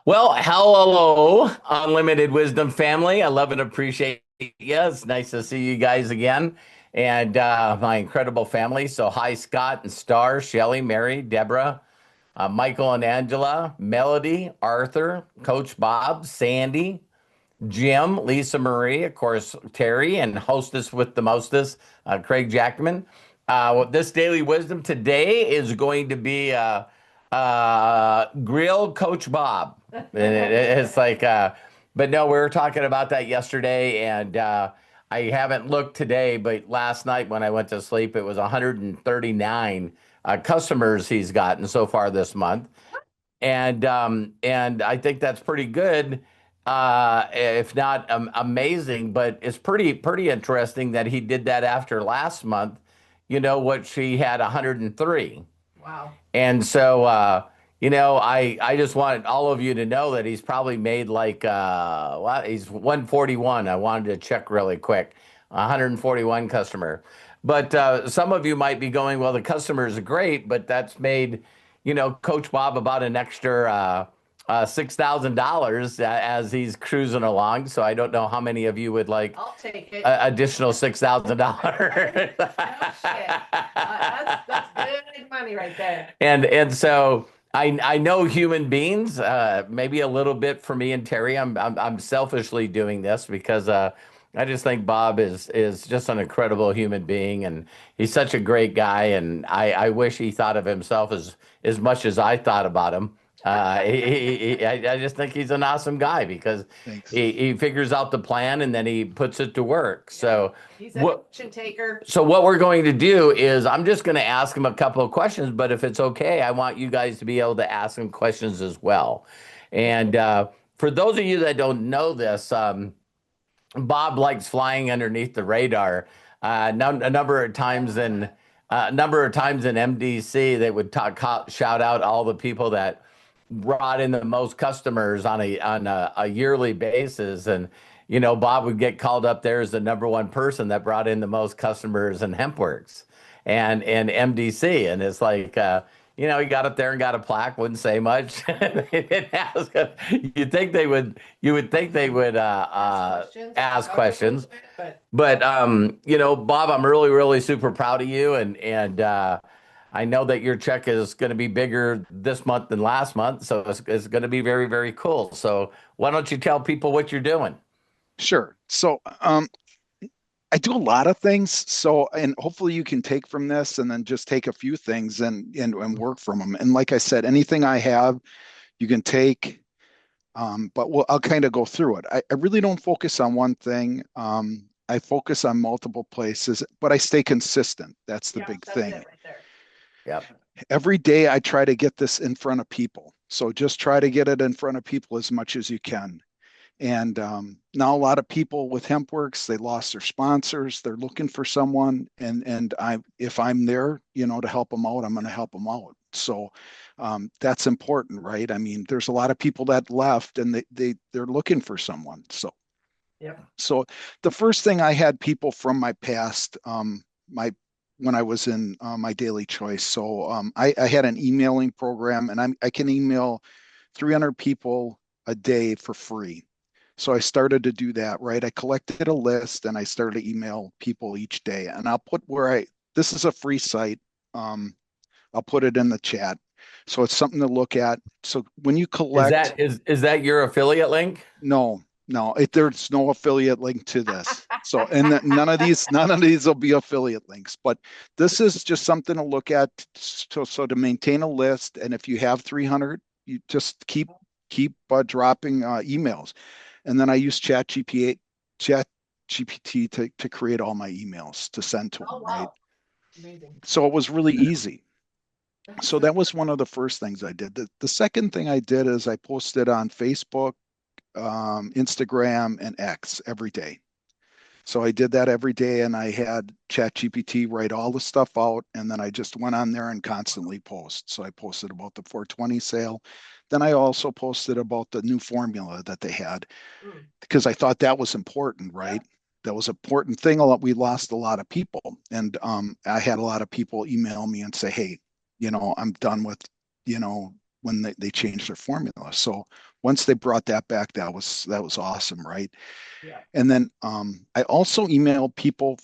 Well, hello, Unlimited Wisdom family. I love and appreciate you. It's nice to see you guys again and my incredible family. So, hi, Scott and Star, Shelly, Mary, Deborah, Michael and Angela, Melody, Arthur, Coach Bob, Sandy, Jim, Lisa Marie, of course, Terry, and hostess with the mostest, Craig Jackman. This daily wisdom today is going to be Grill Coach Bob. It's like, but no, we were talking about that yesterday, and I haven't looked today, but last night when I went to sleep, it was 139 customers he's gotten so far this month, and I think that's pretty good, if not amazing. But it's pretty interesting that he did that after last month. You know what? She had 103. Wow. And so, I just wanted all of you to know that he's probably made like, well, he's 141. I wanted to check really quick. 141 customer. But some of you might be going, well, the customers are great, but that's made, Coach Bob about an extra $6,000 as he's cruising along. So I don't know how many of you would like I'll take it. additional $6,000. No shit. That's good money right there. And so I know human beings, maybe a little bit for me and Terry. I'm selfishly doing this because I just think Bob is just an incredible human being, and he's such a great guy. And I wish he thought of himself as much as I thought about him. I just think he's an awesome guy because Thanks. he figures out the plan and then he puts it to work. So He's an what action taker. so what we're going to do is I'm just going to ask him a couple of questions, but if it's okay, I want you guys to be able to ask him questions as well. And for those of you that don't know this, Bob likes flying underneath the radar. A number of times in MDC, they would shout out all the people that brought in the most customers on a yearly basis, and Bob would get called up there as the number one person that brought in the most customers in HempWorks and MDC, and it's like. He got up there and got a plaque, wouldn't say much. They didn't ask. You would think they would ask questions. But Bob, I'm really, really super proud of you, and I know that your check is going to be bigger this month than last month, so it's going to be very, very cool. So why don't you tell people what you're doing? Sure. So, I do a lot of things. So, and hopefully you can take from this and then just take a few things and work from them. And like I said, anything I have, you can take. But I'll kind of go through it. I really don't focus on one thing. I focus on multiple places, but I stay consistent. That's the big thing. That's it right there. Yep. Every day I try to get this in front of people. So just try to get it in front of people as much as you can. And now a lot of people with HempWorks, they lost their sponsors. They're looking for someone, and if I'm there, to help them out, I'm going to help them out. So that's important, right? I mean, there's a lot of people that left, and they're looking for someone. So Yep. so the first thing, I had people from my past, my when I was in my daily choice. So I had an emailing program, and I can email 300 people a day for free. So I started to do that, right? I collected a list and I started to email people each day. And I'll put this is a free site. I'll put it in the chat. So it's something to look at. So when you Is collect, that is that your affiliate link? no, there's no affiliate link to this. So, and none of these will be affiliate links, but this is just something to look at. So to maintain a list. And if you have 300, you just keep dropping emails. And then I use ChatGPT to create all my emails to send to them, Oh, right? wow. Amazing. So it was really easy. So that was one of the first things I did. The second thing I did is I posted on Facebook, Instagram, and X every day. So I did that every day, and I had ChatGPT write all the stuff out, and then I just went on there and constantly post. So I posted about the 420 sale. Then I also posted about the new formula that they had, because I thought that was important, right? Yeah. That was an important thing. We lost a lot of people, and I had a lot of people email me and say, "Hey, I'm done with, when they changed their formula." So once they brought that back, that was awesome, right? Yeah. And then I also emailed people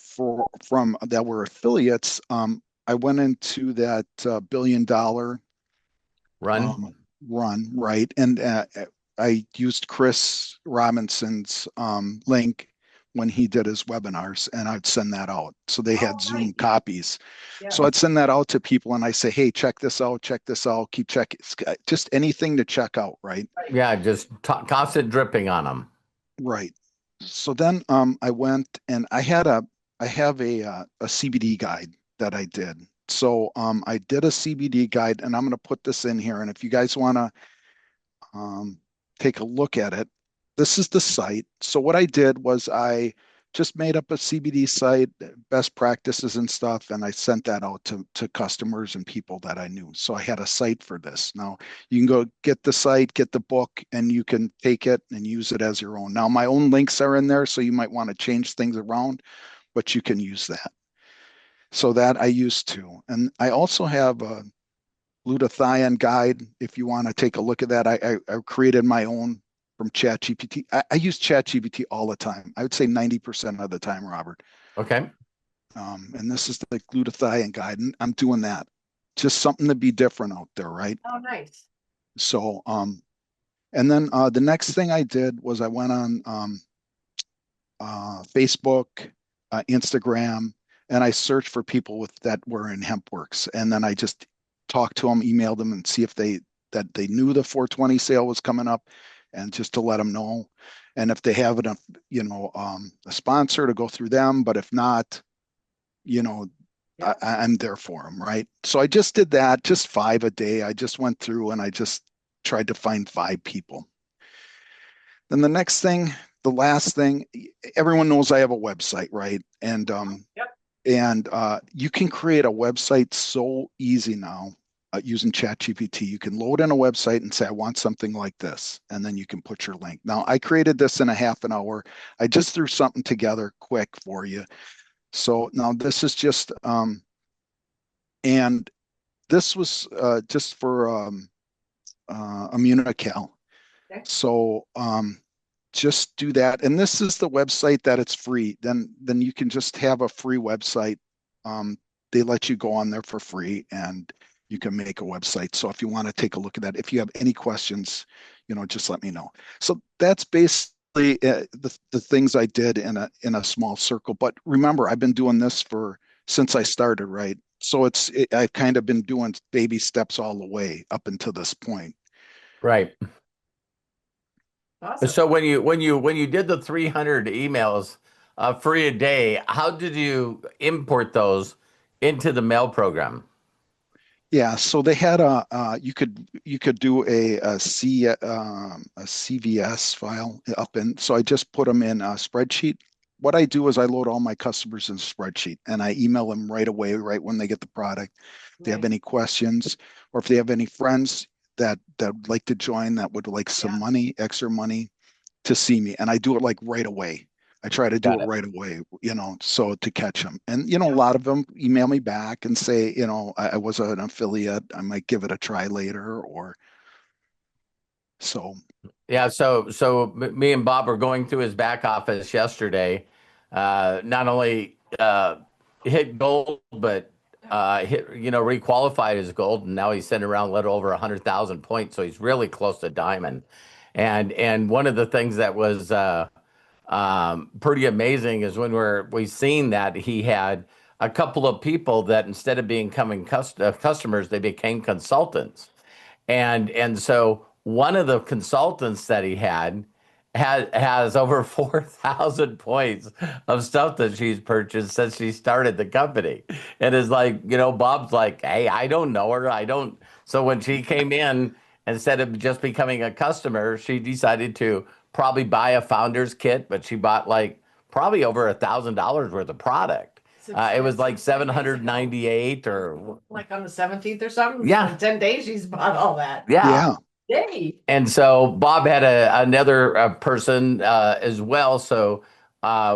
from that were affiliates. I went into that $1 billion Run. um, run, right? And I used Chris Robinson's link when he did his webinars, and I'd send that out. So they Oh, had Zoom nice. copies. Yeah. So I'd send that out to people, and I say, "Hey, check this out, keep checking, just anything to check out, right?" Yeah, just constant dripping on them. Right. So then I went and I have a CBD guide that I did. So I did a CBD guide, and I'm going to put this in here. And if you guys want to um, take a look at it. This is the site. So what I did was I just made up a CBD site, best practices and stuff, and I sent that out to customers and people that I knew. So I had a site for this. Now you can go get the site, get the book, and you can take it and use it as your own. Now my own links are in there, so you might want to change things around, but you can use that. So that I used to. And I also have a glutathione guide. If you want to take a look at that, I created my own from ChatGPT. I use ChatGPT all the time. I would say 90% of the time, Robert. Okay. And this is the glutathione guide, and I'm doing that. Just something to be different out there, right? Oh, nice. So, and then the next thing I did was I went on Facebook, Instagram, and I searched for people with that were in HempWorks, and then I just talked to them, emailed them, and see if they knew the 420 sale was coming up, and just to let them know, and if they have enough, a sponsor to go through them, but if not, you know, Yeah. I'm there for them, right? So I just did that, just 5 a day. I just went through and I just tried to find 5 people. Then the next thing, the last thing, everyone knows I have a website, right? Yep. And you can create a website so easy now using ChatGPT. You can load in a website and say, I want something like this, and then you can put your link. Now, I created this in a half an hour. I just threw something together quick for you. So now this is just, and this was just for Immunical. Okay. So just do that. And this is the website that it's free. Then you can just have a free website. They let you go on there for free and you can make a website. So if you want to take a look at that, if you have any questions, just let me know. So that's basically the things I did in a small circle. But remember, I've been doing this since I started, right? So I've kind of been doing baby steps all the way up until this point. Right. Awesome. So when you did the 300 emails free a day, how did you import those into the mail program? Yeah, so they had you could do a CVS file up in. So I just put them in a spreadsheet. What I do is I load all my customers in a spreadsheet and I email them right away, right when they get the product. If they have Nice. any questions or if they have any friends that would like to join that would like some Yeah. money, extra money to see me, and I do it like right away. I try to do Got it it. right away, so to catch them. And, a Yeah. lot of them email me back and say, I was an affiliate. I might give it a try later or so. Yeah, so me and Bob were going through his back office yesterday. Not only hit gold, but hit requalified as gold, and now he's sitting around a little over 100,000 points, so he's really close to diamond. And one of the things that was pretty amazing is when we seen that he had a couple of people that instead of becoming customers, they became consultants. And so one of the consultants that he has over 4,000 points of stuff that she's purchased since she started the company. And it's like, Bob's like, hey, I don't know her. I don't. So when she came in, instead of just becoming a customer, she decided to probably buy a founder's kit, but she bought like probably over $1,000 worth of product. It was like 798 or Like on the 17th or something. yeah, In 10 days, she's bought all that. yeah. Yeah. Yay. And so Bob had another person as well. So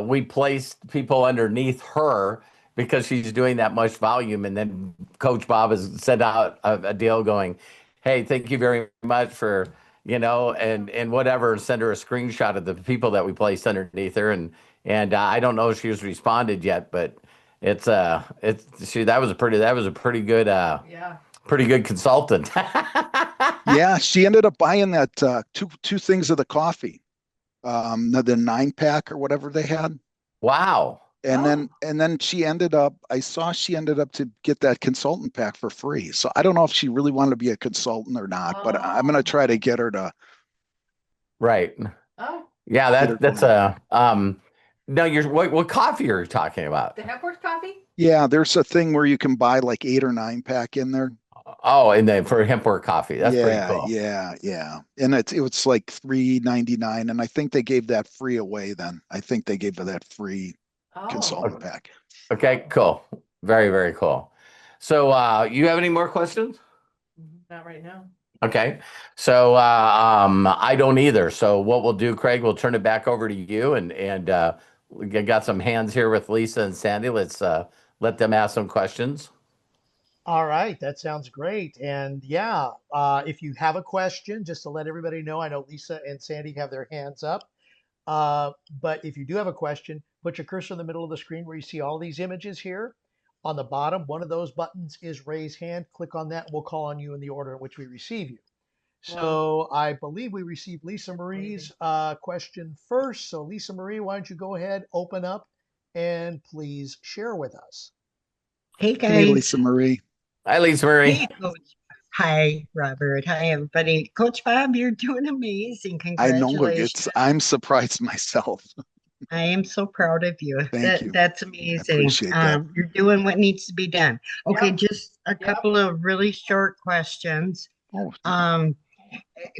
we placed people underneath her because she's doing that much volume. And then Coach Bob has sent out a deal going, hey, thank you very much for, and whatever, and send her a screenshot of the people that we placed underneath her, and I don't know if she has responded yet, but that was a pretty good Yeah. pretty good consultant. Yeah, she ended up buying that two things of the coffee, the 9 pack or whatever they had. Wow. And Oh. then I saw she ended up to get that consultant pack for free. So I don't know if she really wanted to be a consultant or not, but I'm going to try to get her to Right. Oh, Yeah, get her that's going. a no, what coffee are you talking about? the Hepworth coffee? Yeah, there's a thing where you can buy like 8 or 9 pack in there. Oh, and then for hemp or coffee. That's pretty Yeah, cool. yeah, yeah. And it was like $3.99, and I think they gave that free away then. I think they gave her that free Oh, consultant pack. Okay, cool. Very, very cool. So you have any more questions? not right now. Okay. So I don't either. So what we'll do, Craig, we'll turn it back over to you, and we got some hands here with Lisa and Sandy. Let's let them ask some questions. All right, that sounds great. And yeah, if you have a question, just to let everybody know, I know Lisa and Sandy have their hands up. But if you do have a question, put your cursor in the middle of the screen where you see all these images here. On the bottom, one of those buttons is raise hand. Click on that, and we'll call on you in the order in which we receive you. So I believe we received Lisa Marie's question first. So Lisa Marie, why don't you go ahead, open up, and please share with us. Hey Hey, guys. Lisa Marie. Hi, Lisa Marie. Hey, Coach. Hi, Robert. Hi, everybody. Coach Bob, you're doing amazing. I know Congratulations. I'm surprised myself. I am so proud of you. Thank you. That's I amazing. appreciate that. You're doing what needs to be done. Okay, Yep. just a Yep. couple of really short questions. Oh, Um,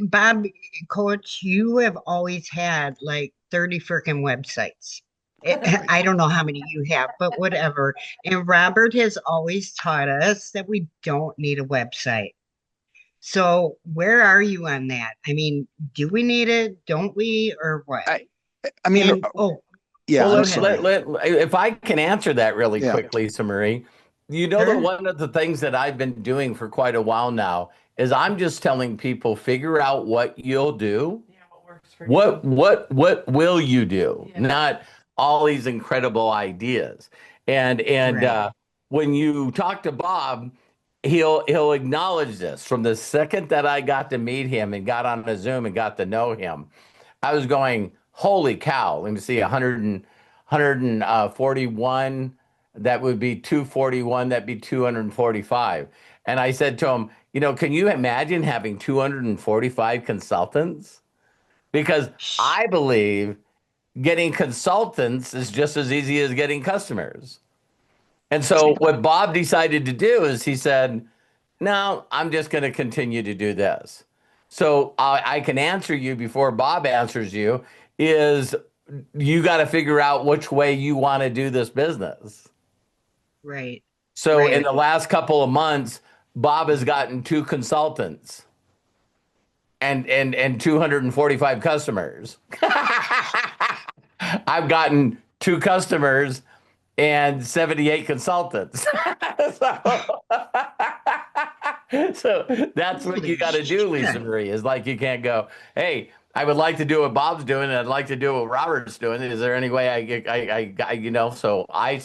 Bob, Coach, you have always had like 30 freaking websites. I don't know how many you have, but whatever. And Robert has always taught us that we don't need a website. So where are you on that? I mean, do we need it? Don't we? Or what? I mean, And yeah, Well, I'm go sorry. ahead. if I can answer that really Yeah. quick, Lisa Marie, that Sure. one of the things that I've been doing for quite a while now is I'm just telling people figure out what you'll do. Yeah, what works for you? What will you do? Yeah. Not all these incredible ideas. And Right. when you talk to Bob, he'll acknowledge this. From the second that I got to meet him and got on a Zoom and got to know him, I was going, holy cow. Let me see, 141. That would be 241. That'd be 245. And I said to him, can you imagine having 245 consultants? Because I believe getting consultants is just as easy as getting customers. And so what Bob decided to do is he said, no, I'm just going to continue to do this. So I can answer you before Bob answers you is you got to figure out which way you want to do this business. Right. So Right. in the last couple of months, Bob has gotten 2 consultants and 245 customers. I've gotten 2 customers and 78 consultants. So that's what you got to do, Lisa Marie, is like you can't go, hey, I would like to do what Bob's doing and I'd like to do what Robert's doing. Is there any way so I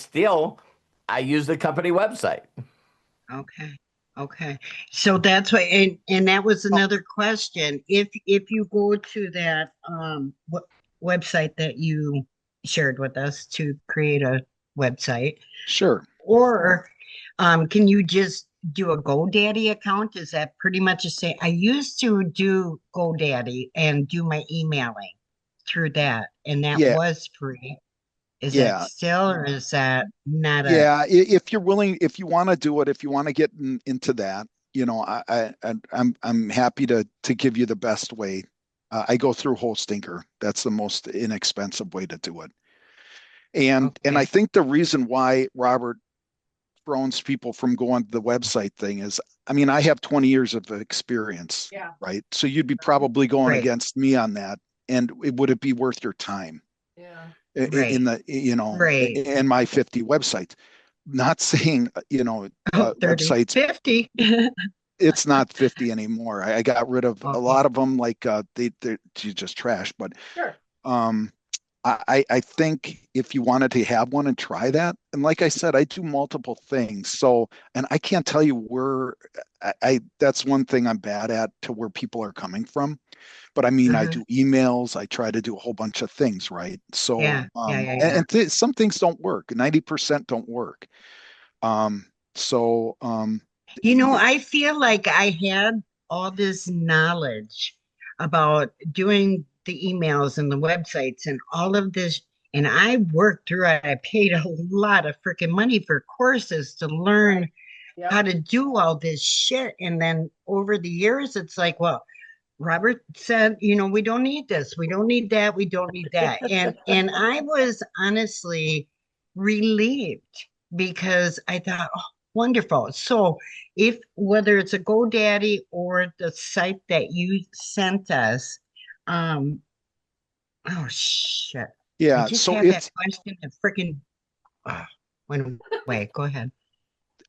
use the company website. Okay. Okay. So that's what, and that was another question. If you go to that website that you shared with us to create a website, Sure. or can you just do a GoDaddy account? Is that pretty much the same? I used to do GoDaddy and do my emailing through that, and that Yeah. was free. Is Yeah. that still, or is that not a? Yeah. If you're willing, if you want to do it, if you want to get into that, I'm happy to give you the best way. I go through Hostinker. That's the most inexpensive way to do it. And Okay. I think the reason why Robert throws people from going to the website thing is, I mean, I have 20 years of experience, Yeah. right? So you'd be probably going Right. against me on that. And would it be worth your time Yeah. Right. in the, Right. in my 50 websites? Not saying, Oh, 30, websites, 50. it's not 50 anymore. I got rid of a Okay. lot of them, like they're just trash. But Sure. um, I think if you wanted to have one and try that, and like I said, I do multiple things. So, and I can't tell you where that's one thing I'm bad at, to where people are coming from. But I mean, I Uh-huh. do emails, I try to do a whole bunch of things, right? So, Yeah, yeah, yeah, and, yeah. some things don't work. 90% don't work. Um, so, I feel like I had all this knowledge about doing the emails and the websites and all of this, and I worked through it. I paid a lot of freaking money for courses to learn Yep. how to do all this shit. And then over the years, it's like, well, Robert said, we don't need this, we don't need that, we don't need that. And I was honestly relieved because I thought, oh, wonderful. So if whether it's a GoDaddy or the site that you sent us, um, oh shit. I yeah, just so had that question that freaking went away. Go ahead.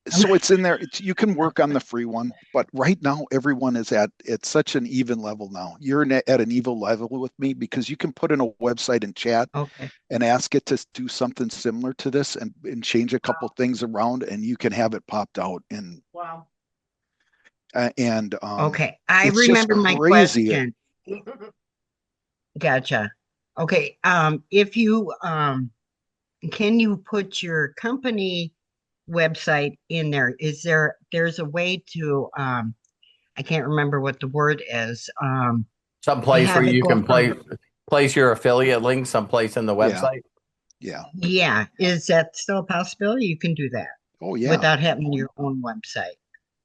it's in there. You can work on the free one, but right now everyone is at such an even level now. You're at an even level with me, because you can put in a website and chat Okay. and ask it to do something similar to this, and change a couple things around, and you can have it popped out. And Wow. and Okay. I it's just remember my crazy. question. Gotcha. Okay. If you can you put your company website in there? There's a way to I can't remember what the word is. Some To place where have it you go can from place your affiliate link someplace in the Yeah, website. yeah. yeah, is that still a possibility? You can do that Oh yeah. without having your own website.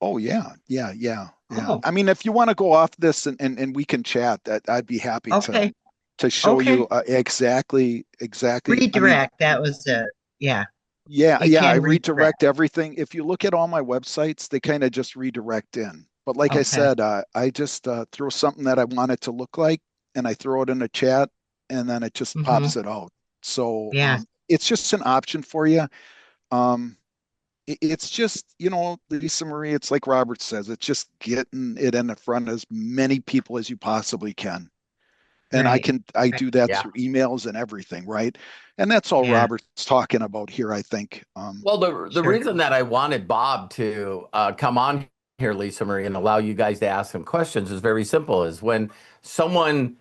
Oh yeah, yeah, yeah, yeah. Oh, I mean, if you want to go off this, and we can chat, that I'd be happy okay. to show Okay. you exactly. I mean, Redirect. That was it. Yeah, yeah, you yeah. I can redirect. redirect everything. If you look at all my websites, they kind of just redirect in. But like I Okay. said, I just throw something that I want it to look like, and I throw it in a chat, and then it just Mm-hmm. pops it out. So Yeah. it's just an option for you. Um, it's just, Lisa Marie, it's like Robert says, it's just getting it in the front of as many people as you possibly can. And Right. I Right. do that Yeah. through emails and everything, right? And that's all Yeah. Robert's talking about here, I think. Well, the Sure. reason that I wanted Bob to come on here, Lisa Marie, and allow you guys to ask him questions is very simple. Is when someone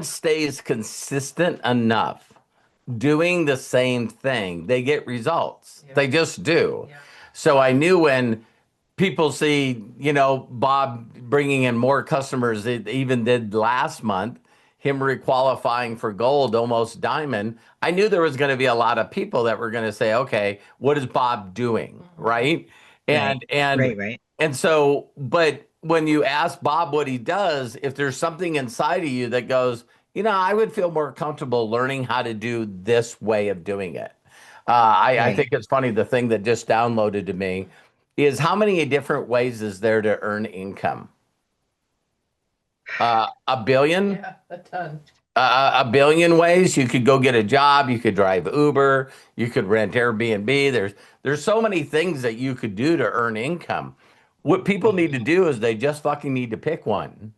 stays consistent enough doing the same thing, they get results. Yeah. They just do. Yeah. So I knew when people see, Bob bringing in more customers, it even did last month, him requalifying for gold, almost diamond. I knew there was going to be a lot of people that were going to say, okay, what is Bob doing? Right. Right. And, Right. Right. and so, but when you ask Bob what he does, if there's something inside of you that goes, I would feel more comfortable learning how to do this way of doing it. I Right. think it's funny. The thing that just downloaded to me is how many different ways is there to earn income? A billion? Yeah, a ton. A billion ways. You could go get a job. You could drive Uber. You could rent Airbnb. There's so many things that you could do to earn income. What people need to Mhm. do is they just fucking need to pick one.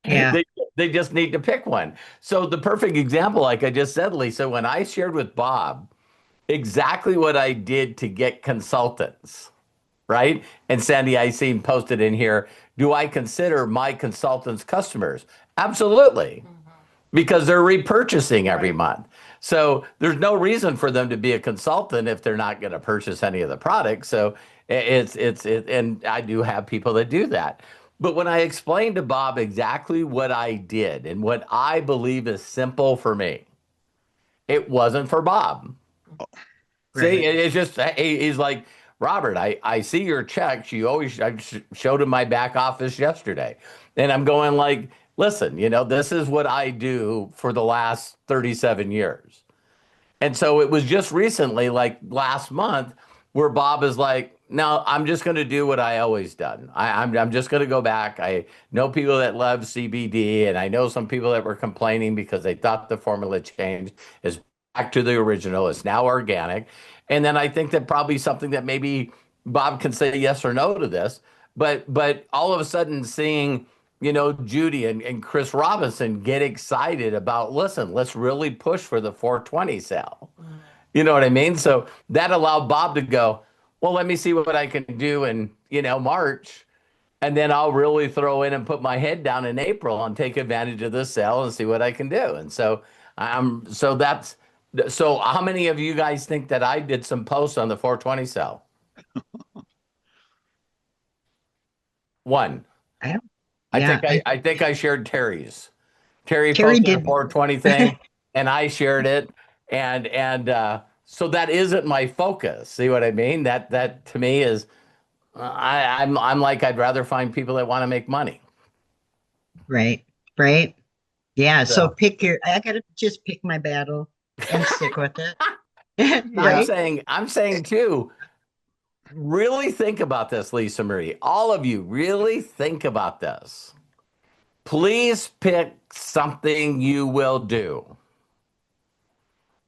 Yeah. They they just need to pick one. So the perfect example, like I just said, Lisa, when I shared with Bob exactly what I did to get consultants, right? And Sandy, I seen posted in here, do I consider my consultants customers? Absolutely, because they're repurchasing every Right. month. So there's no reason for them to be a consultant if they're not going to purchase any of the products. So and I do have people that do that. But when I explained to Bob exactly what I did and what I believe is simple for me, it wasn't for Bob. See, Right. it's just he's like, Robert, I see your checks. I showed him my back office yesterday. And I'm going like, listen, this is what I do for the last 37 years. And so it was just recently, like last month, where Bob is like, no, I'm just going to do what I always done. I'm just going to go back. I know people that love CBD, and I know some people that were complaining because they thought the formula changed. As to the original. It's now organic. And then I think that probably something that maybe Bob can say yes or no to this, but all of a sudden seeing, Judy and Chris Robinson get excited about, listen, let's really push for the 420 sale. You know what I mean? So that allowed Bob to go, well, let me see what I can do in, March. And then I'll really throw in and put my head down in April and take advantage of this sale and see what I can do. And so so how many of you guys think that I did some posts on the 420 sale? One. I don't. I Yeah, think I shared Terry's. Terry Terry posted a did. 420 thing and I shared it. And so that isn't my focus. See what I mean? That to me is I'm like, I'd rather find people that want to make money. Right. Right. Yeah. So So I gotta just pick my battle and stick with it. I'm Right. I'm saying too, really think about this, Lisa Marie. All of you, really think about this. Please pick something you will do.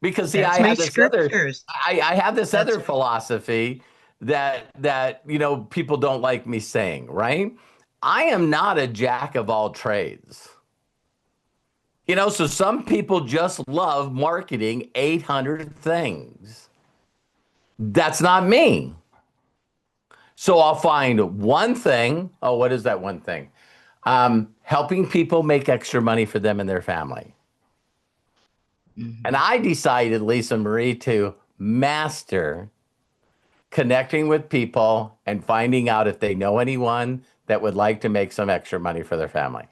Because see, That's my scriptures. I have this That's other philosophy that people don't like me saying, right? I am not a jack of all trades. So some people just love marketing 800 things. That's not me. So I'll find one thing. Oh, what is that one thing? Helping people make extra money for them and their family. And I decided, Lisa Marie, to master connecting with people and finding out if they know anyone that would like to make some extra money for their family.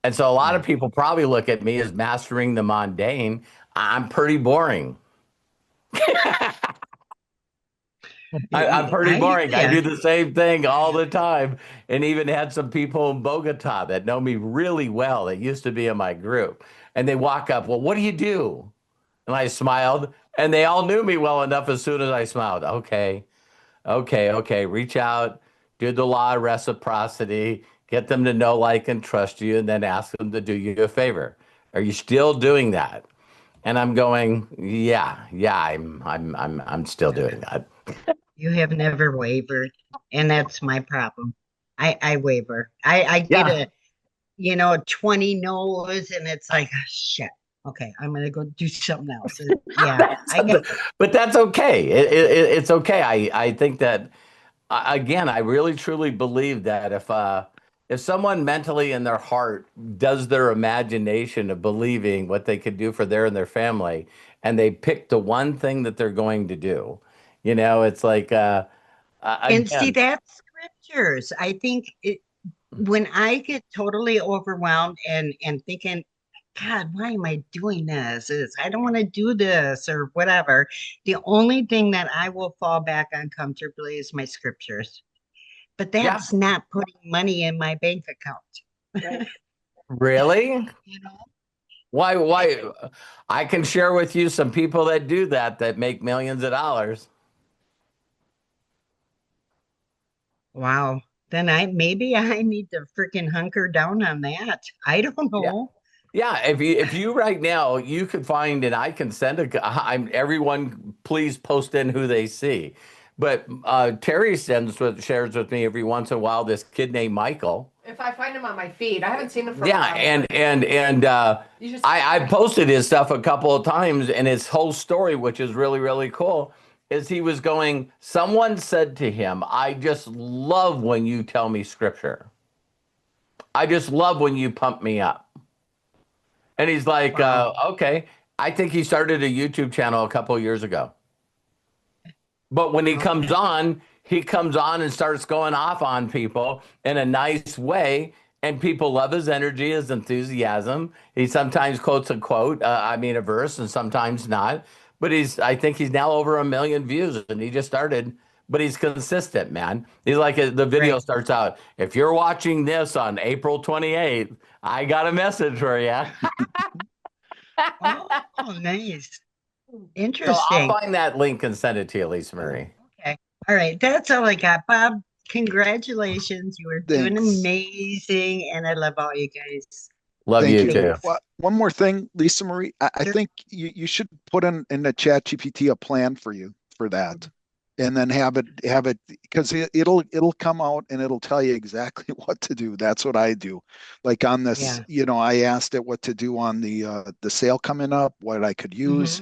And so a lot of people probably look at me as mastering the mundane. I'm pretty boring. I'm pretty I hear boring. I do you. the same thing all the time. And even had some people in Bogota that know me really well that used to be in my group. And they walk up, well, what do you do? And I smiled, and they all knew me well enough as soon as I smiled. Okay, okay. Reach out, do the law of reciprocity, get them to know, like, and trust you, and then ask them to do you a favor. Are you still doing that? And I'm going, yeah, I'm still doing that. You have never wavered, and that's my problem. I waver. I get Yeah, a 20 no's, and it's like, oh, shit. Okay, I'm gonna go do something else. Yeah, I get. but that's okay. It's okay. I think that again, I really truly believe that if someone mentally in their heart does their imagination of believing what they could do for their and their family, and they pick the one thing that they're going to do, it's like And see, again, that's scriptures. I think when I get totally overwhelmed and thinking, God, why am I doing this? I don't want to do this or whatever. The only thing that I will fall back on comfortably is my scriptures. But yeah, that's not putting money in my bank account. Right. really. You know? Why? I can share with you some people that do that make millions of dollars. Wow. Then maybe I need to freaking hunker down on that. I don't Yeah. know. Yeah, if you right now you could find and I can send I'm everyone please post in who they see. But Terry shares with me every once in a while this kid named Michael. If I find him on my feed, I haven't seen him for a Yeah, while. and You just I posted his stuff a couple of times and his whole story, which is really, really cool, is he was going, someone said to him, I just love when you tell me scripture. I just love when you pump me up. And he's like, Wow. okay. I think he started a YouTube channel a couple of years ago. But when Okay. he comes on and starts going off on people in a nice way. And people love his energy, his enthusiasm. He sometimes quotes a quote, a verse, and sometimes not. But I think he's now over 1 million views, and he just started. But he's consistent, man. He's like the video Right. starts out. If you're watching this on April 28th, I got a message for you. Oh, nice. So I'll Interesting. find that link and send it to you, Lisa Marie. Okay. All right. That's all I got. Bob, congratulations. You are doing Thanks. amazing. And I love all you guys. Love Thank you you. too. Well, one more thing, Lisa Marie, I Sure. think you should put in the chat GPT a plan for you for that. And then have it because it'll come out and it'll tell you exactly what to do. That's what I do. Like on this, Yeah. I asked it what to do on the sale coming up, what I could use.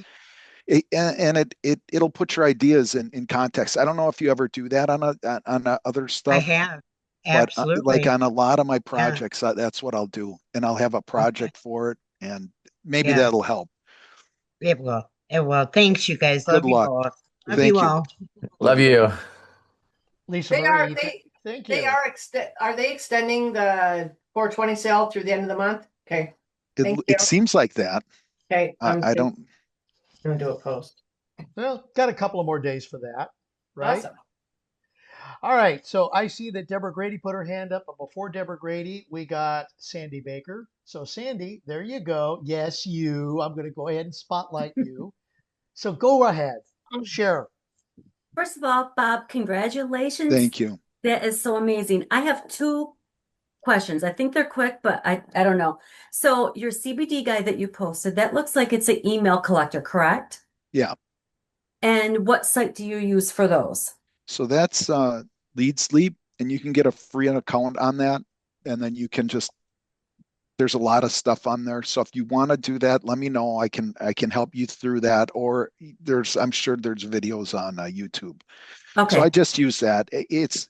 Mhm. It'll put your ideas in context. I don't know if you ever do that on other I stuff, have. but like Absolutely. on a lot of my Yeah. projects, that's what I'll do, and I'll have a Okay. project for it, and maybe Yeah. that'll help. It will. It will. Thanks, you guys. Good Love you luck. both. Love you Thank you. all. Love Love you. you. Lisa They are Marie, thank they you. are they extending the 420 sale through the end of the month? Okay. Thank you. It seems like that. Okay, I don't. gonna do a post. Well, got a couple of more days for that, right? Awesome. All right. So I see that Deborah Grady put her hand up, but before Deborah Grady, we got Sandy Baker. So Sandy, there you go. Yes, you. I'm going to go ahead and spotlight you. So go ahead, share. First of all, Bob, congratulations. Thank you. That is so amazing. I have two questions. I think they're quick, but I don't know. So your CBD guy that you posted, that looks like it's an email collector, correct? Yeah. And what site do you use for those? So that's Lead Sleep, and you can get a free account on that, and then you can just. There's a lot of stuff on there. So if you want to do that, let me know. I can help you through that. Or I'm sure there's videos on YouTube. So I Okay. just use that. It's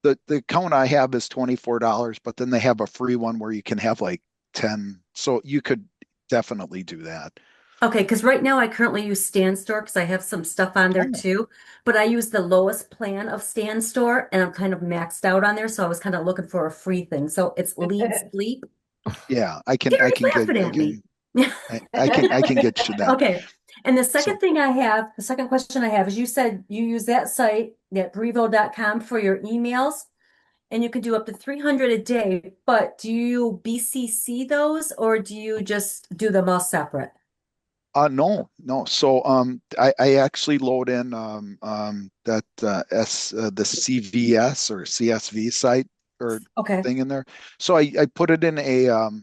the account I have is $24, but then they have a free one where you can have like 10. So you could definitely do that. Okay, because right now I currently use Stand Store because I have some stuff on there Oh, too. But I use the lowest plan of Stand Store and I'm kind of maxed out on there. So I was kind of looking for a free thing. So it's Lead Sleep. yeah, I can I Gary's can get laughing I at me. can I can get you that. Okay. And the So second thing I have, the second question I have is you said you use that site, that Brevo.com for your emails, and you can do up to 300 a day, but do you BCC those or do you just do them all separate? no. So I actually load in that the CVS or CSV site or Okay. thing in there. So I put it in a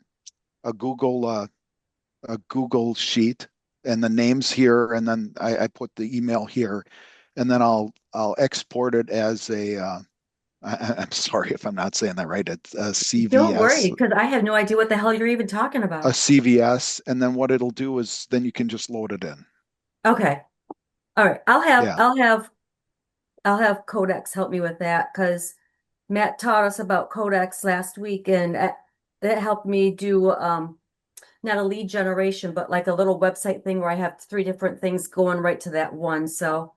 Google sheet and the names here, and then I put the email here, and then I'll export it as I'm sorry if I'm not saying that right. It's a Don't CVS, worry, because I have no idea what the hell you're even talking a about. CVS, and then what it'll do is then you can just load it in. Okay. All right. I'll have Yeah. I'll have I'll have Codex help me with that because Matt taught us about Codex last week and that helped me do not a lead generation, but like a little website thing where I have three different things going right to that one. So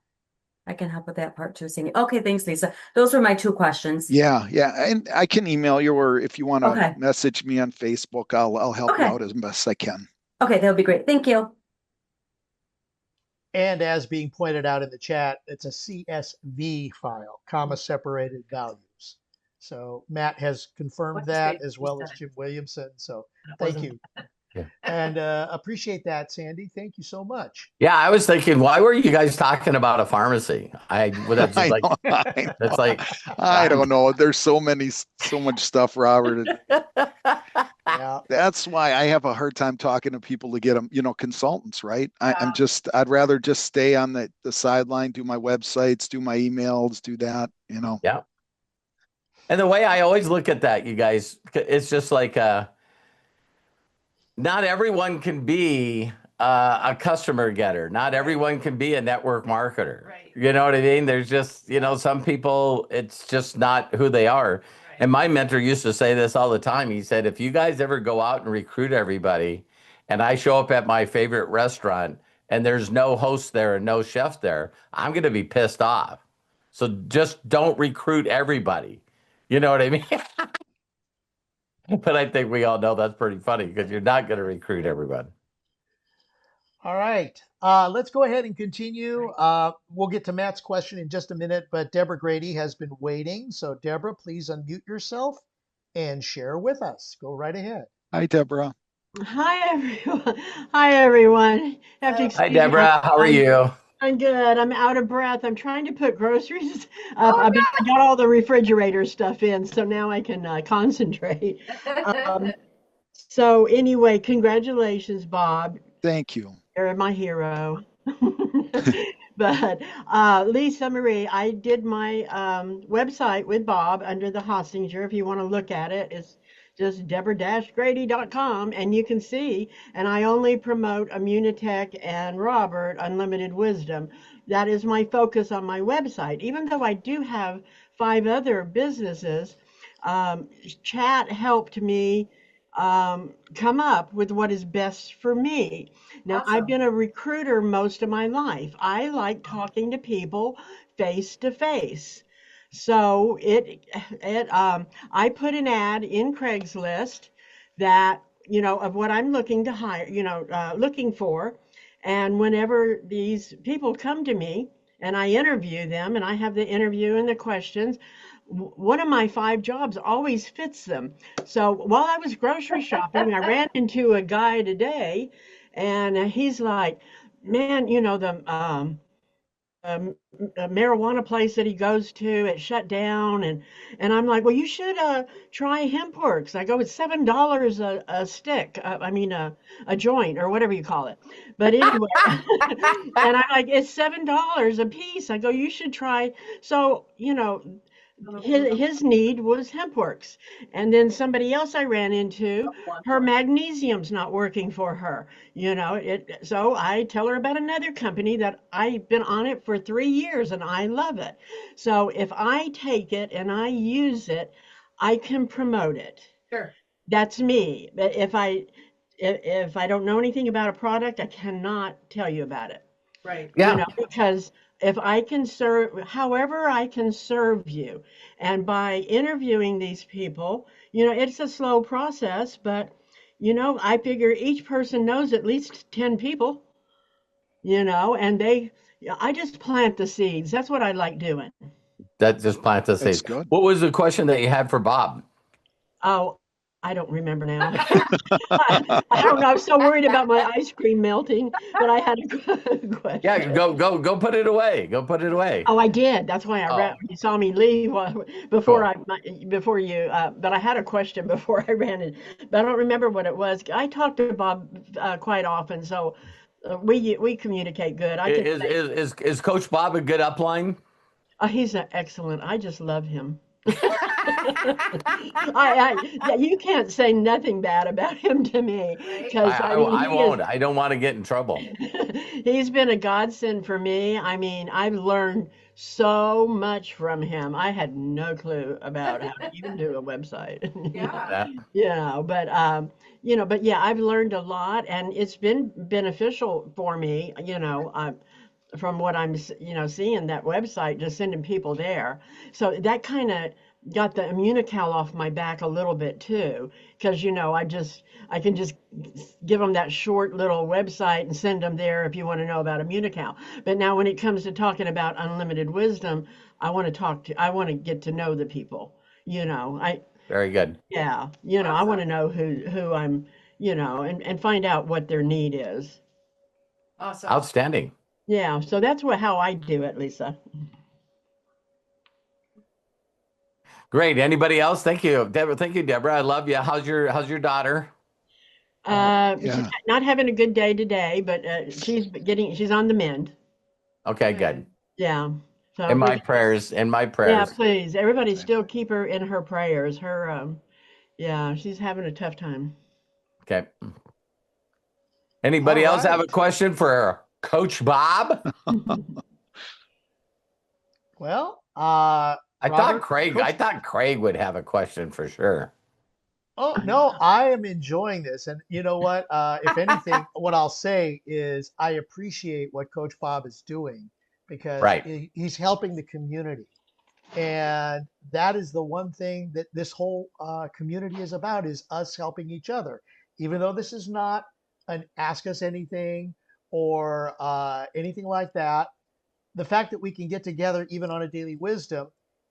I can help with that part too, Cindy. Okay, thanks, Lisa. Those were my two questions. Yeah. And I can email you, or if you want to Okay. message me on Facebook, I'll help you Okay. out as best I can. Okay, that would be great. Thank you. And as being pointed out in the chat, it's a CSV file, comma separated values. So Matt has confirmed What that state as is well as that? Jim Williamson. So That thank wasn't- you. Yeah. And appreciate that, Sandy. Thank you so much. Yeah, I was thinking, why were you guys talking about a pharmacy? Well, that's just I like know, I that's know. like I don't know. There's so much stuff, Robert. Yeah. That's why I have a hard time talking to people to get them, consultants, right? Yeah. I'd rather just stay on the sideline, do my websites, do my emails, do that. Yeah. And the way I always look at that, you guys, it's just like not everyone can be a customer getter. Not everyone can be a network marketer. Right. You know what I mean? There's just, some people, it's just not who they are. And my mentor used to say this all the time. He said, if you guys ever go out and recruit everybody, and I show up at my favorite restaurant and there's no host there and no chef there, I'm going to be pissed off. So just don't recruit everybody. You know what I mean? But I think we all know that's pretty funny because you're not going to recruit everyone. All right. Let's go ahead and continue. We'll get to Matt's question in just a minute, but Deborah Grady has been waiting. So, Deborah, please unmute yourself and share with us. Go right ahead. Hi, Deborah. Hi everyone. Hi everyone. Have to Hi, excuse me. Deborah. How are you? I'm good. I'm out of breath. I'm trying to put groceries up. Oh, I got all the refrigerator stuff in, so now I can concentrate. no. Um, So anyway, congratulations, Bob. Thank you. You're my hero. But Lisa Marie, I did my website with Bob under the Hossinger. If you want to look at it, it's just deborah-grady.com, and you can see. And I only promote Immunotech and Robert Unlimited Wisdom. That is my focus on my website. Even though I do have 5 other businesses, chat helped me come up with what is best for me. Now, I've Awesome. been a recruiter most of my life. I like talking to people face to face. So I put an ad in Craigslist that, of what I'm looking to hire, looking for. And whenever these people come to me and I interview them and I have the interview and the questions, one of my 5 jobs always fits them. So while I was grocery shopping, I ran into a guy today, and he's like, "Man, the marijuana place that he goes to, it shut down." And I'm like, "Well, you should try HempWorks." I go, "It's $7 a stick. I mean a joint or whatever you call it." But anyway, and I'm like, "It's $7 a piece." I go, "You should try." So his need was HempWorks. And then somebody else I ran into, her magnesium's not working for her. So I tell her about another company that I've been on it for 3 years and I love it. So if I take it and I use it, I can promote it. Sure. That's me. But if I don't know anything about a product, I cannot tell you about it. Right. Yeah. Because if I can serve, however I can serve you, and by interviewing these people, it's a slow process, but I figure each person knows at least 10 people, and I just plant the seeds. That's what I like doing. That just plant the That's seed. good. What was the question that you had for Bob? Oh, I don't remember now. I don't know. I'm so worried about my ice cream melting, but I had a question. Yeah, go put it away. Go put it away. Oh, I did. That's why I Oh. ran. You saw me leave before Cool. before you. But I had a question before I ran in, but I don't remember what it was. I talk to Bob quite often, so we communicate good. I can say, Is Coach Bob a good upline? he's excellent. I just love him. Yeah, you can't say nothing bad about him to me, because I he won't. is. I don't want to get in trouble. He's been a godsend for me. I mean, I've learned so much from him. I had no clue about how to even do a website. Yeah. But yeah, I've learned a lot, and it's been beneficial for me, from what I'm, seeing that website, just sending people there. So that kind of got the immunical off my back a little bit too, because I can just give them that short little website and send them there if you want to know about immunical. But now when it comes to talking about unlimited wisdom, I want to get to know the people. Very good. Yeah, I want to know who I'm, and find out what their need is. Awesome. Outstanding. Yeah, so that's how I do it, Lisa. Great. Anybody else? Thank you, Deborah. Thank you, Deborah. I love you. How's your daughter? She's Yeah. not having a good day today, but she's on the mend. Okay, good. Yeah. So In my prayers. In my yeah, prayers. please, everybody Same. still keep her in her prayers. Yeah, she's having a tough time. Okay. Anybody All else have a right. question for Coach Bob? Well, I Robert, thought Craig would have a question for sure. oh no, I am enjoying this. And you know what? If anything, what I'll say is I appreciate what Coach Bob is doing, because Right. he's helping the community. And that is the one thing that this whole community is about, is us helping each other. Even though this is not an ask us anything or anything like that, the fact that we can get together even on a daily wisdom,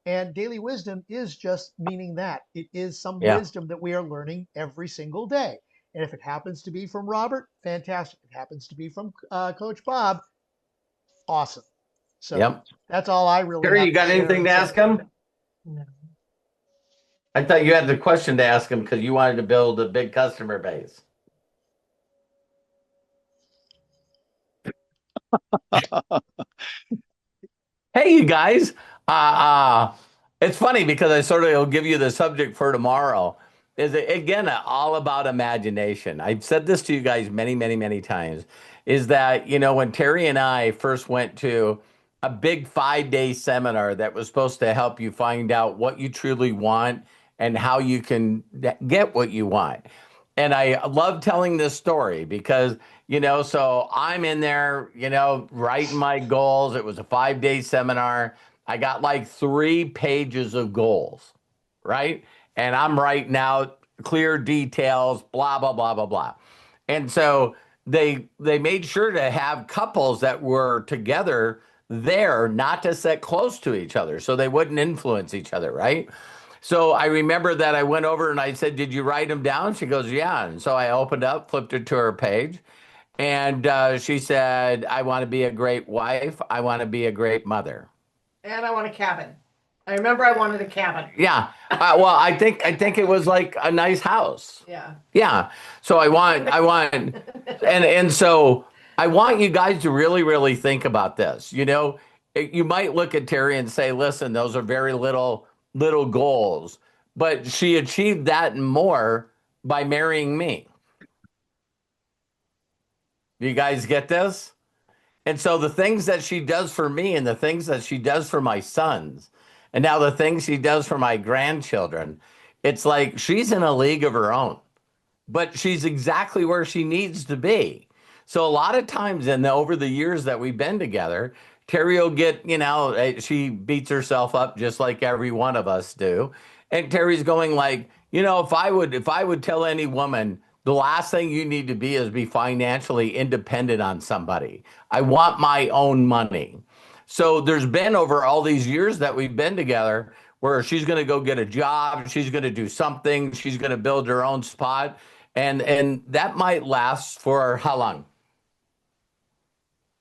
and daily wisdom is just meaning that it is some Yeah. wisdom that we are learning every single day. And if it happens to be from Robert, fantastic. If it happens to be from Coach Bob, awesome. So Yep. that's all I really Gary, have you got to share anything and to say. ask him? No. I thought you had the question to ask him because you wanted to build a big customer base. Hey, you guys. It's funny because I sort of will give you the subject for tomorrow. Is it, again all about imagination? I've said this to you guys many, many, many times. Is that, when Terry and I first went to a big 5-day seminar that was supposed to help you find out what you truly want and how you can get what you want. And I love telling this story because, so I'm in there, writing my goals. It was a 5-day seminar. I got like 3 pages of goals, right? And I'm writing out clear details, blah, blah, blah, blah, blah. And so they made sure to have couples that were together there, not to sit close to each other so they wouldn't influence each other, right? So I remember that I went over and I said, "Did you write them down?" She goes, "Yeah." And so I opened up, flipped it to her page, and she said, "I want to be a great wife. I want to be a great mother. And I want a cabin. I remember I wanted a cabin. Yeah. Well, I think it was like a nice house. Yeah. Yeah. So and so I want you guys to really, really think about this. You might look at Terry and say, "Listen, those are very little goals," but she achieved that and more by marrying me. You guys get this? And so the things that she does for me and the things that she does for my sons, and now the things she does for my grandchildren, it's like she's in a league of her own, but she's exactly where she needs to be. So a lot of times over the years that we've been together, Terry will get, she beats herself up just like every one of us do. And Terry's going like, if I would tell any woman, the last thing you need to be financially independent on somebody. I want my own money. So there's been over all these years that we've been together where she's going to go get a job, she's going to do something, she's going to build her own spot, and that might last for how long?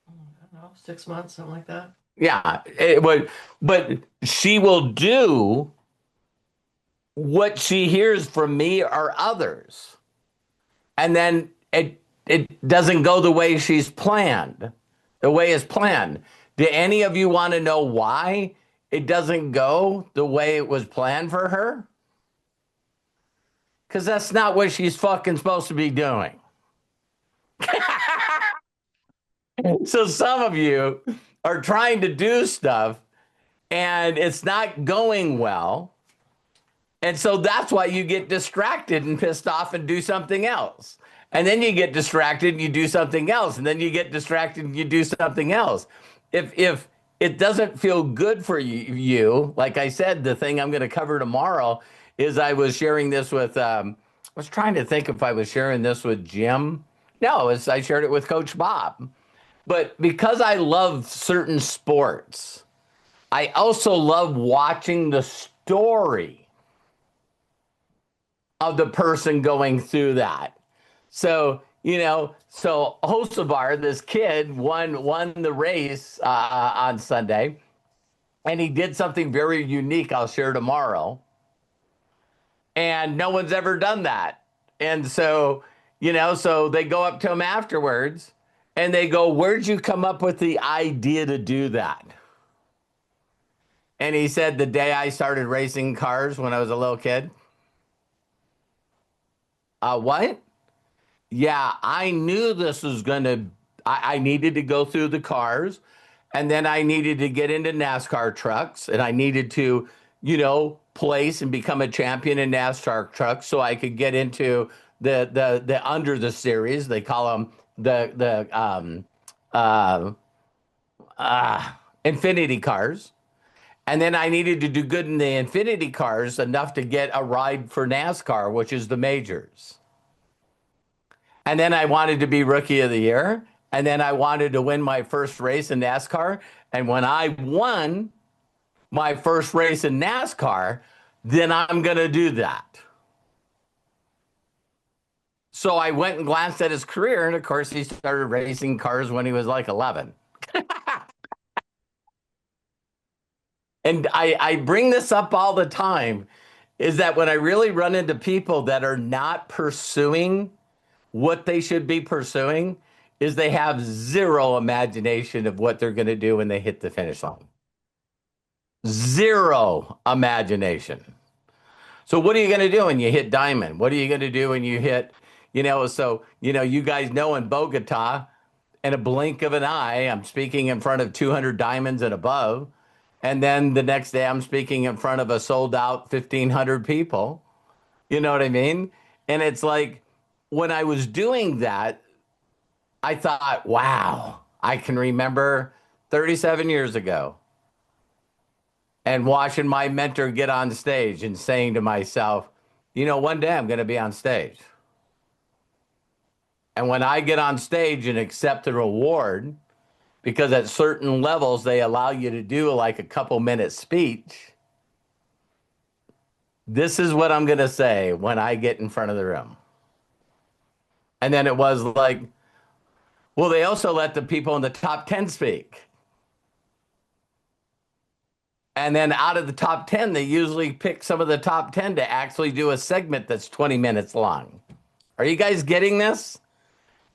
I don't know, 6 months, something like that. Yeah, it would, but she will do what she hears from me or others. And then it doesn't go the way it's planned. Do any of you want to know why it doesn't go the way it was planned for her? Because that's not what she's fucking supposed to be doing. So some of you are trying to do stuff and it's not going well. And so that's why you get distracted and pissed off and do something else. And then you get distracted and you do something else. And then you get distracted and you do something else. If it doesn't feel good for you, like I said, the thing I'm going to cover tomorrow is I was sharing this with, I was trying to think if I was sharing this with Jim. No, I shared it with Coach Bob. But because I love certain sports, I also love watching the story of the person going through that. So, so Hocevar, this kid, won the race on Sunday, and he did something very unique I'll share tomorrow. And no one's ever done that. And so, so they go up to him afterwards, and they go, "Where'd you come up with the idea to do that?" And he said, "The day I started racing cars when I was a little kid." What? Yeah, I knew this was I needed to go through the cars, and then I needed to get into NASCAR trucks, and I needed to, place and become a champion in NASCAR trucks so I could get into the under the series. They call them the Infinity cars. And then I needed to do good in the Infinity cars enough to get a ride for NASCAR, which is the majors. And then I wanted to be Rookie of the Year. And then I wanted to win my first race in NASCAR. And when I won my first race in NASCAR, then I'm going to do that. So I went and glanced at his career. And of course, he started racing cars when he was like 11. And I bring this up all the time is that when I really run into people that are not pursuing what they should be pursuing, is they have zero imagination of what they're going to do when they hit the finish line. Zero imagination. So what are you going to do when you hit diamond? What are you going to do when you hit, you guys know in Bogota, in a blink of an eye, I'm speaking in front of 200 diamonds and above. And then the next day I'm speaking in front of a sold out 1,500 people. You know what I mean? And it's like, when I was doing that, I thought, wow, I can remember 37 years ago and watching my mentor get on stage and saying to myself, one day I'm going to be on stage. And when I get on stage and accept the reward, because at certain levels, they allow you to do like a couple minute speech, this is what I'm going to say when I get in front of the room. And then it was like, well, they also let the people in the top 10 speak. And then out of the top 10, they usually pick some of the top 10 to actually do a segment that's 20 minutes long. Are you guys getting this?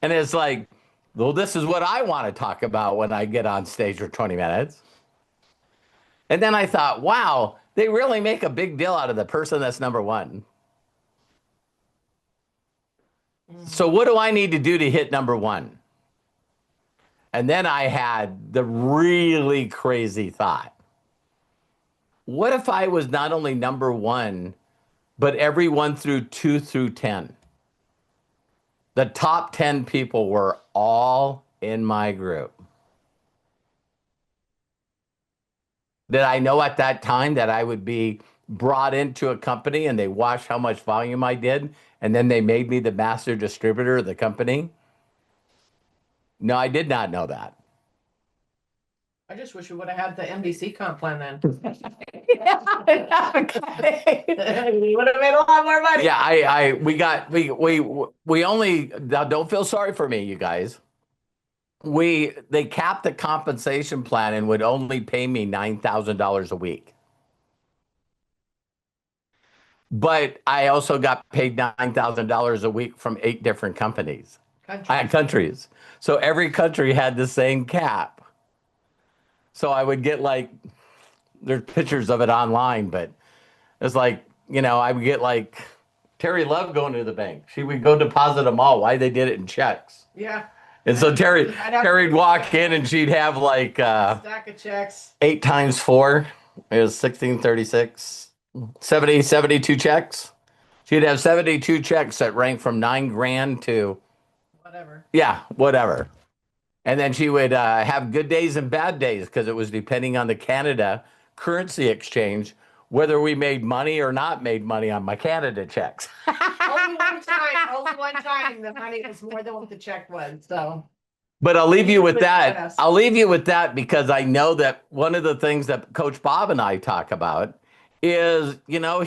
And it's like, well, this is what I want to talk about when I get on stage for 20 minutes. And then I thought, wow, they really make a big deal out of the person that's number one. So what do I need to do to hit number one? And then I had the really crazy thought. What if I was not only number one, but everyone through 2 through 10? The top 10 people were all in my group. Did I know at that time that I would be brought into a company and they watched how much volume I did, and then they made me the master distributor of the company? No, I did not know that. I just wish we would have had the MDC comp plan then. Yeah, okay. We would have made a lot more money. Yeah, we only, now don't feel sorry for me, you guys. They capped the compensation plan and would only pay me $9,000 a week. But I also got paid $9,000 a week from 8 different countries. So every country had the same cap. So I would get like, there's pictures of it online, but it's like, I would get like Terry loved going to the bank. She would go deposit them all. Why they did it in checks. Yeah. And so Terry'd walk in and she'd have like stack of checks. 8 times 4. It was 1636. 72 checks. She'd have 72 checks that ranked from $9,000 to whatever. Yeah, whatever. And then she would have good days and bad days because it was depending on the Canada currency exchange, whether we made money or not made money on my Canada checks. Only one time the money was more than what the check was. So, but I'll leave you with that. I'll leave you with that because I know that one of the things that Coach Bob and I talk about is,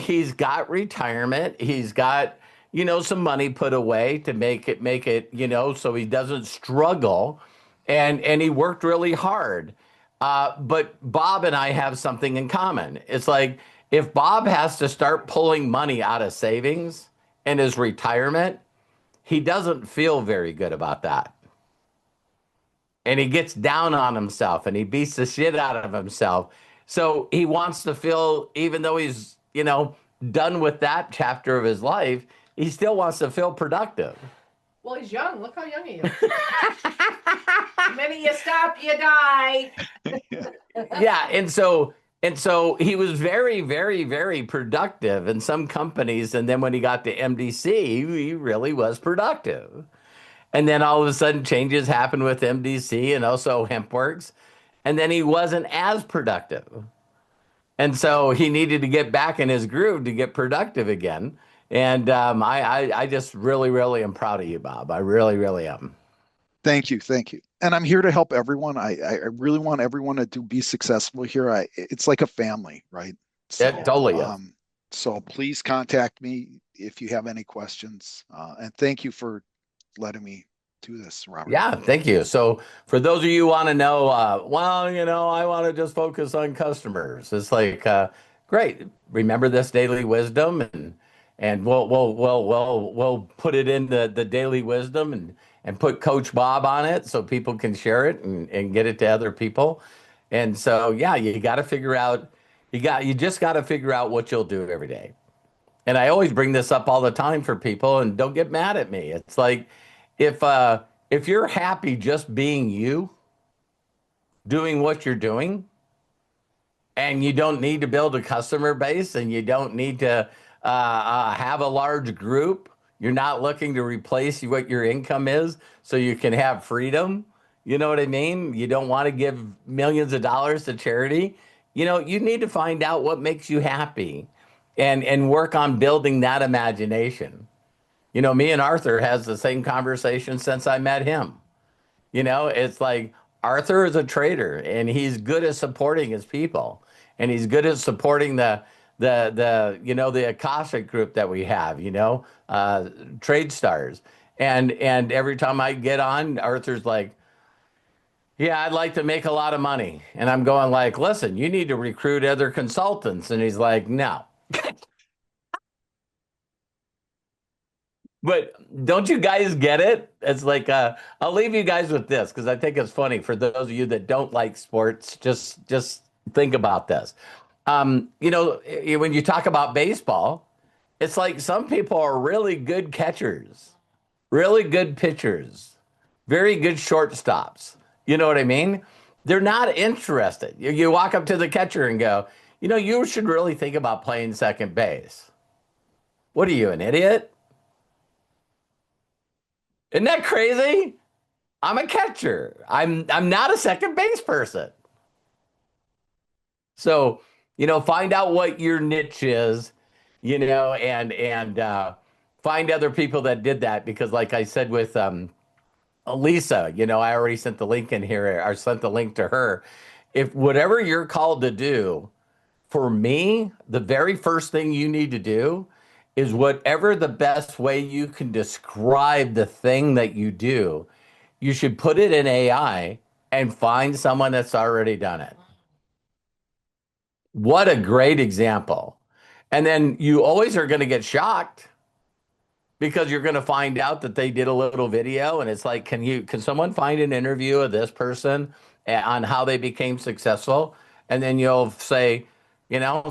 he's got retirement. He's got, some money put away to make it, so he doesn't struggle. And he worked really hard. But Bob and I have something in common. It's like, if Bob has to start pulling money out of savings in his retirement, he doesn't feel very good about that. And he gets down on himself and he beats the shit out of himself. So he wants to feel, even though he's, done with that chapter of his life, he still wants to feel productive. Well, he's young. Look how young he is. The minute you stop, you die. Yeah, and so he was very, very, very productive in some companies, and then when he got to MDC, he really was productive. And then all of a sudden, changes happened with MDC and also HempWorks, and then he wasn't as productive, and so he needed to get back in his groove to get productive again. And I just really, really am proud of you, Bob. I really, really am. Thank you. And I'm here to help everyone. I really want everyone to be successful here. It's like a family, right? So, it totally is. So please contact me if you have any questions. And thank you for letting me do this, Robert. Yeah, thank you. So for those of you who want to know, I want to just focus on customers. It's like, Great. Remember this daily wisdom, and we'll put it in the daily wisdom and put Coach Bob on it so people can share it and get it to other people. And so yeah, you got to figure out you just got to figure out what you'll do every day. And I always bring this up all the time for people, and don't get mad at me. It's like if you're happy just being you, doing what you're doing, and you don't need to build a customer base, and you don't need to have a large group. You're not looking to replace what your income is so you can have freedom. You know what I mean? You don't want to give millions of dollars to charity. You need to find out what makes you happy and work on building that imagination. Me and Arthur has the same conversation since I met him. It's like Arthur is a trader and he's good at supporting his people, and he's good at supporting the Akashic group that we have, Trade Stars. And every time I get on, Arthur's like, yeah, I'd like to make a lot of money. And I'm going like, listen, you need to recruit other consultants. And he's like, no. But don't you guys get it? It's like I'll leave you guys with this because I think it's funny for those of you that don't like sports. Just think about this. When you talk about baseball, it's like some people are really good catchers, really good pitchers, very good shortstops. You know what I mean? They're not interested. You walk up to the catcher and go, you should really think about playing second base. What are you, an idiot? Isn't that crazy? I'm a catcher. I'm not a second base person. So, find out what your niche is, and find other people that did that, because like I said with Lisa, I already sent the link in here, or sent the link to her. If whatever you're called to do, for me, the very first thing you need to do is whatever the best way you can describe the thing that you do, you should put it in AI and find someone that's already done it. What a great example. And then you always are going to get shocked because you're going to find out that they did a little video, and it's like, can someone find an interview of this person on how they became successful? And then you'll say,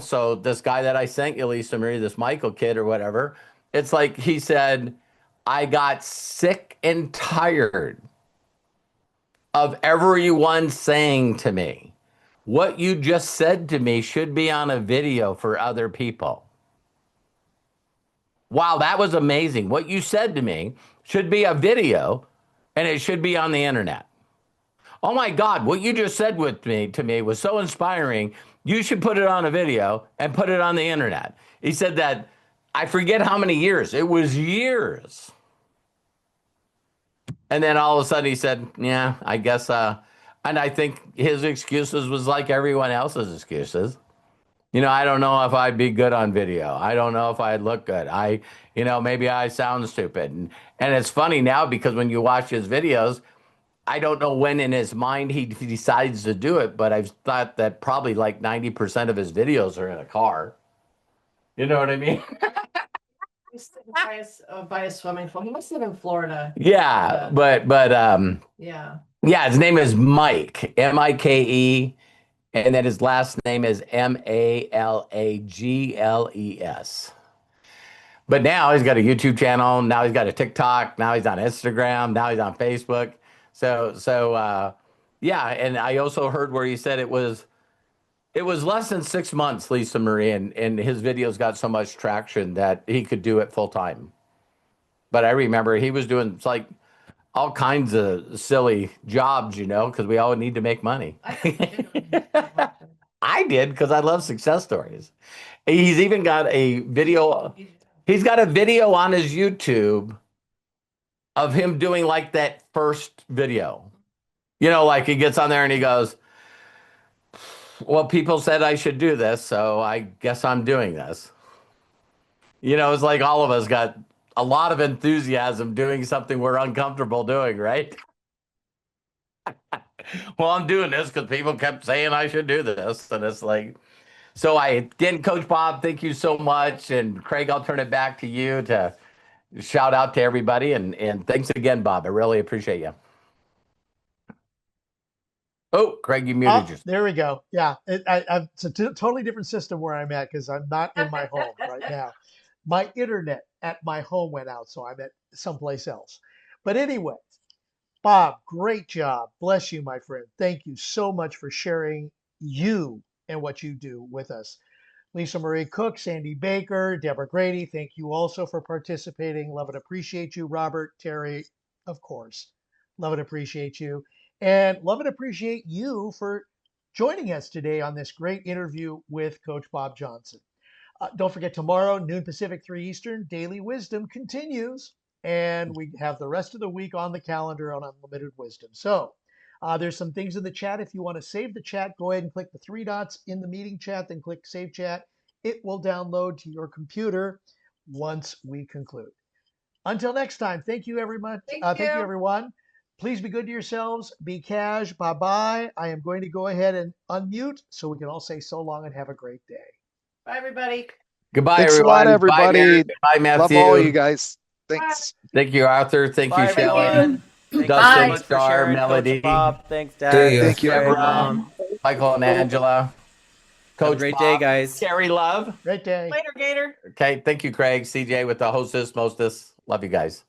so this guy that I sent you, Lisa Marie, this Michael kid or whatever, it's like he said, I got sick and tired of everyone saying to me, what you just said to me should be on a video for other people. Wow, that was amazing. What you said to me should be a video, and it should be on the internet. Oh my God, what you just said to me was so inspiring. You should put it on a video and put it on the internet. He said that, I forget how many years. It was years. And then all of a sudden he said, yeah, I guess, and I think his excuses was like everyone else's excuses. I don't know if I'd be good on video. I don't know if I'd look good. Maybe I sound stupid. And it's funny now because when you watch his videos, I don't know when in his mind he decides to do it, but I've thought that probably like 90% of his videos are in a car. You know what I mean? He's sitting by a swimming pool. He must live in Florida. Yeah, Yeah. Yeah, his name is Mike, Mike, and then his last name is Malagles. But now he's got a YouTube channel. Now he's got a TikTok. Now he's on Instagram. Now he's on Facebook. So yeah. And I also heard where he said it was less than 6 months, Lisa Marie, and his videos got so much traction that he could do it full time. But I remember he was doing like all kinds of silly jobs, because we all need to make money. I did because I love success stories. He's even got a video. He's got a video on his YouTube of him doing like that first video. Like he gets on there and he goes, well, people said I should do this, so I guess I'm doing this. It's like all of us got a lot of enthusiasm doing something we're uncomfortable doing, right? Well, I'm doing this because people kept saying I should do this. And it's like, So again, Coach Bob, thank you so much. And Craig, I'll turn it back to you to shout out to everybody. And thanks again, Bob. I really appreciate you. Oh, Craig, you muted yourself. There we go. Yeah, it's a totally different system where I'm at because I'm not in my home right now. My internet at my home went out, so I'm at someplace else. But anyway, Bob, great job. Bless you, my friend. Thank you so much for sharing you and what you do with us. Lisa Marie Cook, Sandy Baker, Deborah Grady, thank you also for participating. Love and appreciate you. Robert, Terry, of course. Love and appreciate you. And love and appreciate you for joining us today on this great interview with Coach Bob Johnson. Don't forget, tomorrow, noon Pacific, 3 Eastern, Daily Wisdom continues. And we have the rest of the week on the calendar on Unlimited Wisdom. So there's some things in the chat. If you want to save the chat, go ahead and click the 3 dots in the meeting chat, then click Save Chat. It will download to your computer once we conclude. Until next time, thank you, everyone. Thank you, everyone. Please be good to yourselves. Be cash. Bye-bye. I am going to go ahead and unmute so we can all say so long and have a great day. Bye, everybody. Goodbye, Thanks everyone. a lot, everybody. Bye, Matthew. Love all you guys. Thanks. Thank you, Arthur. Thank Bye, you, Shelley. everyone. Thank you so Dustin, much for Star, sharing, Melody. Coach Bob. Thanks, Dad. See ya. Thank you, Greg, everyone. Mom. Michael and Angela. Have Coach a great Bob, day, guys. Carrie Love. Great day. Later, Gator. Okay, thank you, Craig. CJ with the hostess, mostess. Love you guys.